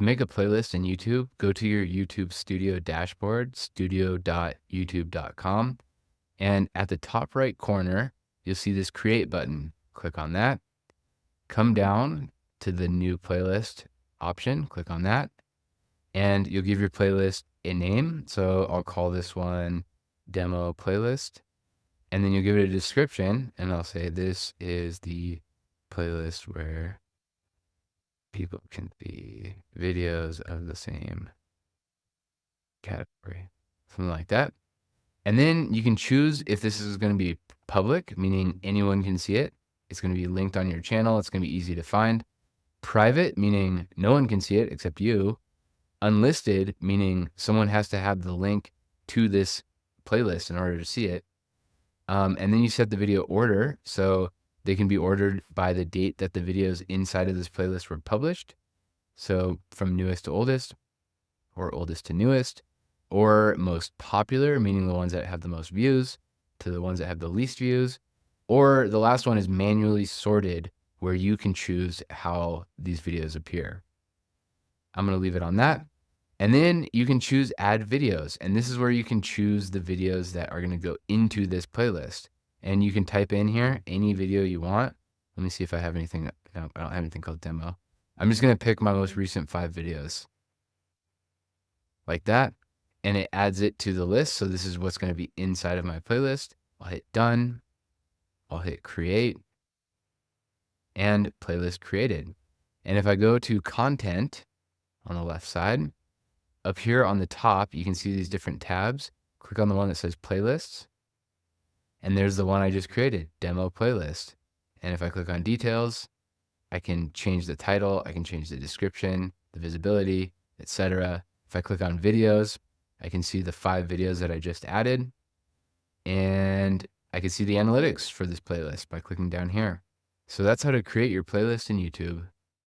To make a playlist in YouTube, go to your YouTube Studio dashboard, studio.youtube.com. And at the top right corner, you'll see this create button. Click on that. Come down to the new playlist option. Click on that. And you'll give your playlist a name. So I'll call this one demo playlist. And then you'll give it a description. And I'll say this is the playlist where people can see videos of the same category. Something like that. And then you can choose if this is going to be public, meaning anyone can see it. It's going to be linked on your channel. It's going to be easy to find. Private, meaning no one can see it except you. Unlisted, meaning someone has to have the link to this playlist in order to see it. And then you set the video order, so they can be ordered by the date that the videos inside of this playlist were published. So from newest to oldest, or oldest to newest, or most popular, meaning the ones that have the most views, to the ones that have the least views, or the last one is manually sorted, where you can choose how these videos appear. I'm going to leave it on that. And then you can choose add videos. And this is where you can choose the videos that are going to go into this playlist. And you can type in here any video you want. Let me see if I have anything. No, I don't have anything called demo. I'm just going to pick my most recent 5 videos. Like that. And it adds it to the list. So this is what's going to be inside of my playlist. I'll hit done. I'll hit create. And playlist created. And if I go to content on the left side, up here on the top, you can see these different tabs. Click on the one that says playlists. And there's the one I just created, demo playlist. And if I click on details, I can change the title, I can change the description, the visibility, etc. If I click on videos, I can see the 5 videos that I just added. And I can see the analytics for this playlist by clicking down here. So that's how to create your playlist in YouTube.